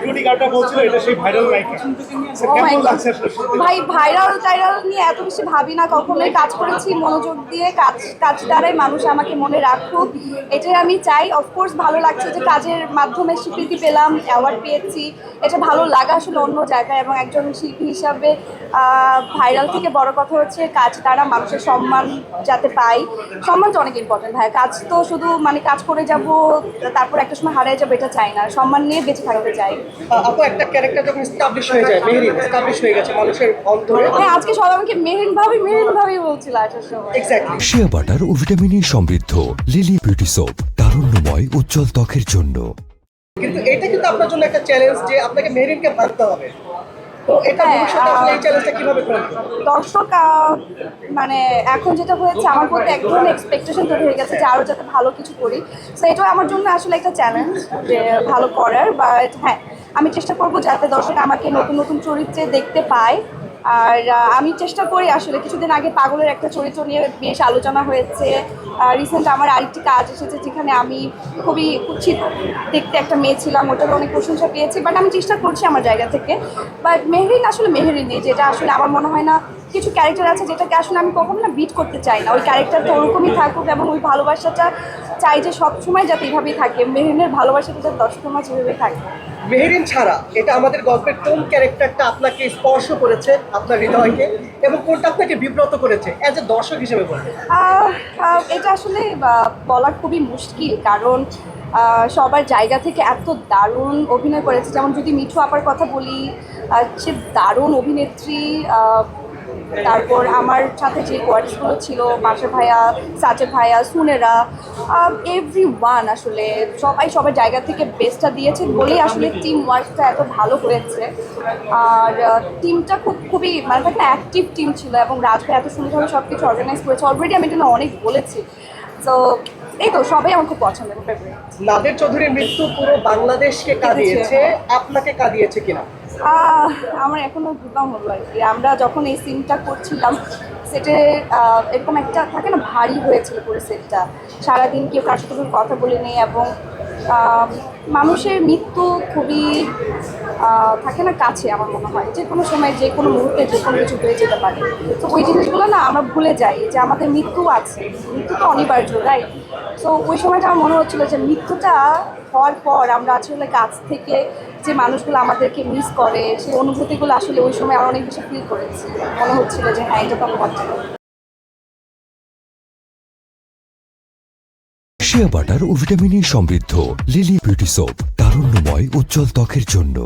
Security গার্ডটা বলছিল এটা সেই ভাইরাল নায়িকা। কেমন লাগছে আসলে শুনতে? ভাই ভাইরাল টাইরাল নিয়ে এত বেশি ভাবি না কখনোই। কাজ করেছি মনোযোগ দিয়ে, কাজ দ্বারাই মানুষ আমাকে মনে রাখুক, এটাই আমি চাই। অফকোর্স ভালো লাগছে যে কাজের মাধ্যমে স্বীকৃতি পেলাম, অ্যাওয়ার্ড পেয়েছি, এটা ভালো লাগা আসলে অন্য জায়গায়। এবং একজন শিল্পী হিসাবে ভাইরাল থেকে বড় কথা হচ্ছে কাজ দ্বারা মানুষের সম্মান যাতে পাই। সম্মানটা অনেক ইম্পর্টেন্ট ভাই। কাজ তো শুধু মানে কাজ করে যাব তারপর একটা সময় হারিয়ে যাবো এটা চাই না, সম্মান নিয়ে বেঁচে থাকতে চাই। আপু একটা ক্যারেক্টার যখন এস্টাবলিশ হয়ে যায়, মেহেরিন এস্টাবলিশ হয়ে গেছে মানুষের অন্তরে। হ্যাঁ, আজকে সবাই আমাকে মেহেরিন ভাবি বলছিল আসার সময়। এক্স্যাক্টলি। শিয়া বাটার ও ভিটামিনে সমৃদ্ধ লিলি বিউটি সোপ, তারুণ্যময় উজ্জ্বল ত্বকের জন্য। কিন্তু এটা কিন্তু আপনার জন্য একটা চ্যালেঞ্জ যে আপনাকে মেহেরিনকে ভাবতে হবে। তো এটা ভবিষ্যতে আপনি এই চ্যালেঞ্জটা কিভাবে করবেন? দর্শক মানে এখন যেটা হয়েছে আমার প্রতি এক ধরনের এক্সপেকটেশন তৈরি হয়ে গেছে যে আরও যাতে ভালো কিছু করি। তো এটাও আমার জন্য আসলে একটা চ্যালেঞ্জ যে ভালো করার। বা হ্যাঁ, আমি চেষ্টা করব যাতে দর্শক আমাকে নতুন নতুন চরিত্রে দেখতে পায়। আর আমি চেষ্টা করি আসলে, কিছুদিন আগে পাগলের একটা চরিত্র নিয়ে বেশ আলোচনা হয়েছে। রিসেন্ট আমার আরেকটি কাজ এসেছে যেখানে আমি খুবই কুৎসিত দেখতে একটা মেয়ে ছিলাম, ওটার অনেক প্রশংসা পেয়েছি। বাট আমি চেষ্টা করছি আমার জায়গা থেকে। বাট মেহেরিন আসলে মেহেরিনই, যেটা আসলে আমার মনে হয় না কিছু ক্যারেক্টার আছে যেটাকে আসলে আমি কখনো না বিট করতে চাই না। ওই ক্যারেক্টারটা ওরকমই থাকুক এবং ওই ভালোবাসাটা চাই যে সবসময় যাতে এইভাবেই থাকে। মেহেরিনের ভালোবাসাটা যাতে দর্শকের মাঝে এভাবে থাকে। মেহেরিন ছাড়া এটা আমাদের গল্পের কোন ক্যারেক্টারটা আপনাকে স্পর্শ করেছে আপনার হৃদয়কে, এবং কোনটা আপনাকে বিব্রত করেছে অ্যাজ এ দর্শক হিসেবে বলতে? এটা আসলে বলা খুবই মুশকিল, কারণ সবার জায়গা থেকে এত দারুণ অভিনয় করেছে। যেমন যদি মিঠু আপার কথা বলি, সে দারুণ অভিনেত্রী। তারপর আমার সাথে যে কোয়ার্টিসগুলো ছিল, বাসা ভাইয়া, সাচেদ ভাইয়া, সুনেরা, এভরিওয়ান আসলে সবার জায়গা থেকে বেস্টটা দিয়েছেন বলেই আসলে টিম ওয়ার্কটা এত ভালো হয়েছে। আর টিমটা খুবই মানে একটা অ্যাক্টিভ টিম ছিল এবং রাজ ভাই এত সুন্দরভাবে সব কিছু অর্গানাইজ করেছে। অলরেডি আমি এটা অনেক বলেছি। তো এই তো সবাই আমার খুব পছন্দের ফেভারিট। নাদের চৌধুরীর মৃত্যু পুরো বাংলাদেশকে কাঁদিয়েছে, আপনাকে কাঁদিয়েছে কিনা? আমার এখনো ভুলতাম হলো আর কি। আমরা যখন এই সিনটা করছিলাম সেটে এরকম একটা থাকে না, ভারী হয়েছিল পুরো সেটটা। সারাদিন কেউ কার সাথে কোনো কথা বলিনি এবং মানুষের মৃত্যু খুবই থাকে না কাছে। আমার মনে হয় যে কোনো সময় যে কোনো মুহূর্তে যে কোনো কিছু হয়ে যেতে পারে। তো ওই জিনিসগুলো না আমরা ভুলে যাই যে আমাদের মৃত্যু আছে, মৃত্যু তো অনিবার্য, রাইট? তো ওই সময়টা আমার মনে হচ্ছিলো যে মৃত্যুটা হওয়ার পর আমরা আসলে কাছ থেকে যে মানুষগুলো আমাদেরকে মিস করে, সেই অনুভূতিগুলো আসলে ওই সময় আমরা অনেক বেশি ফিল করেছি। মনে হচ্ছিল যে হ্যাঁ, এটা তো আমার। শিয়া বাটার ও ভিটামিনে সমৃদ্ধ লিলি বিউটি সোপ, তারুণ্যময় উজ্জ্বল ত্বকের জন্য।